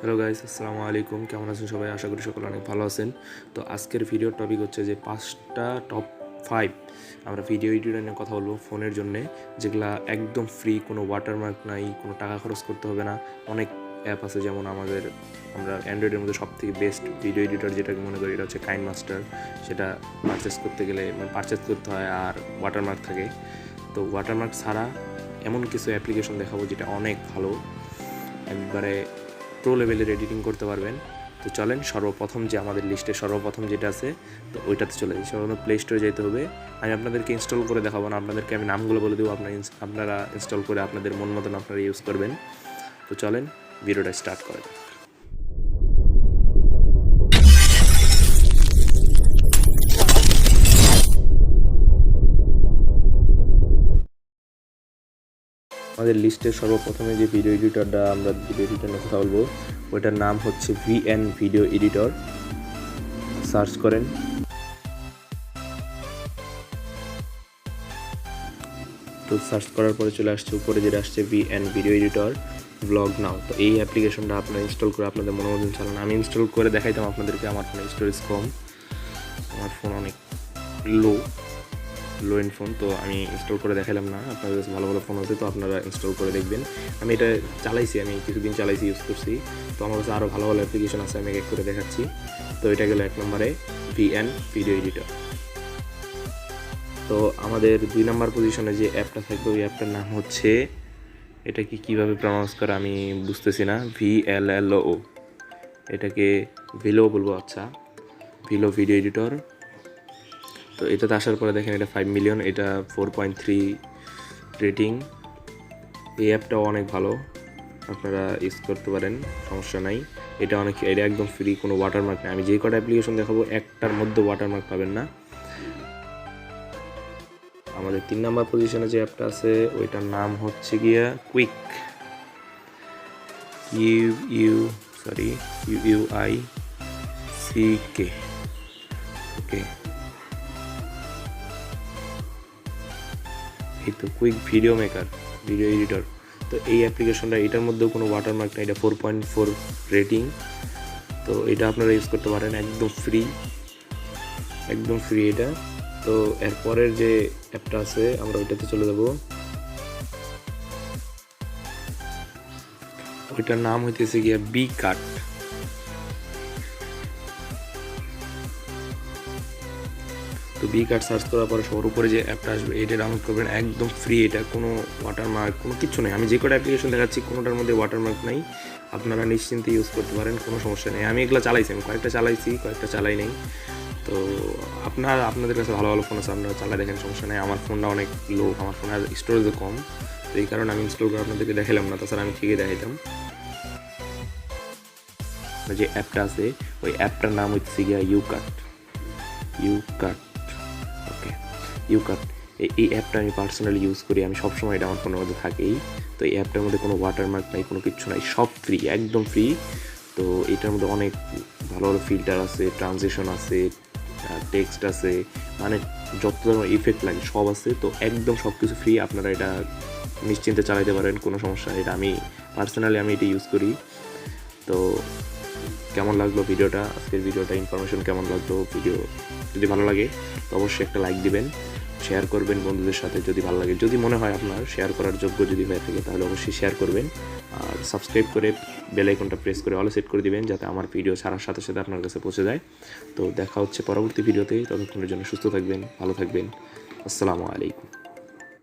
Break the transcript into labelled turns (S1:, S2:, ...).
S1: Hello guys, আসসালামু আলাইকুম। কেমন আছেন সবাই? আশা করি সকলে অনেক ভালো আছেন। তো আজকের ভিডিওর টপিক হচ্ছে যে 5টা টপ 5 আমরা ভিডিও এডিটর নিয়ে কথা বলবো ফোনের জন্যে, যেগুলা একদম ফ্রি, কোনো ওয়াটারমার্ক নাই, কোনো টাকা খরচ করতে হবে না। অনেক অ্যাপ আছে, যেমন আমরা অ্যান্ড্রয়েডের মধ্যে সবথেকে বেস্ট ভিডিও এডিটর যেটাকে মনে করি এটা হচ্ছে কাইনমাস্টার। সেটা পারচেস করতে গেলে পারচেস করতে হয় আর ওয়াটারমার্ক থাকে। তো ওয়াটারমার্ক ছাড়া এমন কিছু অ্যাপ্লিকেশন দেখাবো যেটা অনেক ভালো, একবারে প্রো লেভেলের এডিটিং করতে পারবেন। তো চলেন, সর্বপ্রথম যে আমাদের লিস্টে সর্বপ্রথম যেটা আছে তো ওইটাতে চলে যাই। সর্বপ্রথম প্লে স্টোরে যেতে হবে। আমি আপনাদেরকে ইনস্টল করে দেখাবো না, আপনাদেরকে আমি নামগুলো বলে দেবো, আপনারা ইনস্টল করে আপনাদের মন মতন আপনারা ইউজ করবেন। তো চলেন ভিডিওটা স্টার্ট করা যাক। আমাদের লিস্টের সর্বপ্রথমে যে ভিডিও এডিটরটা আমরা ভিডিও এডিটর নিয়ে কথা বলবো ওইটার নাম হচ্ছে VN ভিডিও এডিটর। সার্চ করেন। তো সার্চ করার পরে চলে আসছে উপরে যেটা আসছে VN ভিডিও এডিটর ব্লগ নাও। তো এই অ্যাপ্লিকেশনটা আপনারা ইনস্টল করে আপনাদের মনোরঞ্জন চালান। আমি ইনস্টল করে দেখাইতাম আপনাদেরকে, আমার ফোনে স্টোরেজ কম, আমার ফোন অনেক লো এন্ড ফোন, তো আমি ইনস্টল করে দেখালাম না। আপনাদের কাছে ভালো ভালো ফোন হতে তো আপনারা ইনস্টল করে দেখবেন। আমি এটা চালাইছি, আমি কিছুদিন চালাইছি, ইউজ করছি। তো আমার কাছে আরও ভালো ভালো অ্যাপ্লিকেশন আছে, আমি এক করে দেখাচ্ছি। তো এটা গেল 1 নম্বরে VN ভিডিও এডিটর। তো আমাদের 2 নম্বর পজিশনে যে অ্যাপটা থাকবে ওই অ্যাপটার নাম হচ্ছে, এটা কীভাবে প্রনাউন্স করে আমি বুঝতেছি না, VLLO। এটাকে ভিলো বলবো। আচ্ছা, ভিলো ভিডিও এডিটর। তো এটাতে আসার পরে দেখেন এটা 5 মিলিয়ন, এটা 4.3 রেটিং। এই অ্যাপটাও অনেক ভালো, আপনারা ইউজ করতে পারেন, সমস্যা নাই। এটা একদম ফ্রি, কোনো ওয়াটারমার্ক নেই। আমি যে কটা অ্যাপ্লিকেশন দেখাবো একটার মধ্যে ওয়াটারমার্ক পাবেন না। আমাদের 3 নম্বর পজিশনে যে অ্যাপটা আছে ওইটার নাম হচ্ছে গিয়া কুইক, QUICK। ওকে, এই তো quick video maker video editor. তো এই অ্যাপ্লিকেশনটা, এটার মধ্যেও কোনো ওয়াটারমার্ক নেই, এটা 4.4 রেটিং। তো এটা আপনারা ইউজ করতে পারেন, একদম ফ্রি, একদম ফ্রি এটা। তো এরপরের যে অ্যাপটা আছে আমরা ওইটাতে চলে যাব। ওইটার নাম হইতেছে গিয়া কাট। তো কাট সার্চ করার পরে সবার উপরে যে অ্যাপটা আসবে এটা ডাউনলোড করবেন, একদম ফ্রি। এটা কোনো ওয়াটারমার্ক কোনো কিছু নেই। আমি যে কটা অ্যাপ্লিকেশন দেখাচ্ছি কোনোটার মধ্যে ওয়াটারমার্ক নাই, আপনারা নিশ্চিন্তে ইউজ করতে পারেন, কোনো সমস্যা নেই। আমি এগুলো চালাইছি, আমি কয়েকটা চালাইছি, কয়েকটা চালাই নেই। তো আপনাদের কাছে ভালো ভালো ফোন আছে, আপনারা চালাই দেখেন, সমস্যা নেই। আমার ফোনটা অনেক লো, আমার ফোনের স্টোরেজও কম, তো এই কারণে আমি ইনস্টল করে আপনাদেরকে দেখালাম না, তাছাড়া আমি ঠিকই দেখাইতাম। যে অ্যাপটা আছে ওই অ্যাপটার নাম হচ্ছে গিয়া ইউকাট। ওকে, ইউকাট। এই অ্যাপটা আমি পার্সোনালি ইউজ করি, আমি সবসময় এটা আমার ফোনের মধ্যে থাকেই। তো এই অ্যাপটার মধ্যে কোনো ওয়াটারমার্ক নাই, কোনো কিছু নাই, সব ফ্রি, একদম ফ্রি। তো এটার মধ্যে অনেক ভালো ভালো ফিল্টার আছে, ট্রানজিশন আছে, টেক্সট আছে, মানে যত ধরনের ইফেক্ট লাগে সব আছে। তো একদম সব কিছু ফ্রি, আপনারা এটা নিশ্চিন্তে চালাতে পারেন, কোনো সমস্যা নেই। এটা আমি পার্সোনালি এটা ইউজ করি। তো কেমন লাগলো ভিডিওটা, আজকের ভিডিওটা ইনফরমেশন কেমন লাগলো? ভিডিও যদি ভালো লাগে তো অবশ্যই একটা লাইক দিবেন, শেয়ার করবেন বন্ধুদের সাথে যদি ভালো লাগে। যদি মনে হয় আপনার শেয়ার করার যোগ্য যদি হয়ে থাকে তাহলে অবশ্যই শেয়ার করবেন। আর সাবস্ক্রাইব করে বেল আইকনটা প্রেস করে অল সেট করে দিবেন, যাতে আমার ভিডিও ছাড়ার সাথে সাথে আপনার কাছে পৌঁছে যায়। তো দেখা হচ্ছে পরবর্তী ভিডিওতে, ততক্ষণের জন্য সুস্থ থাকবেন, ভালো থাকবেন। আসসালামু আলাইকুম।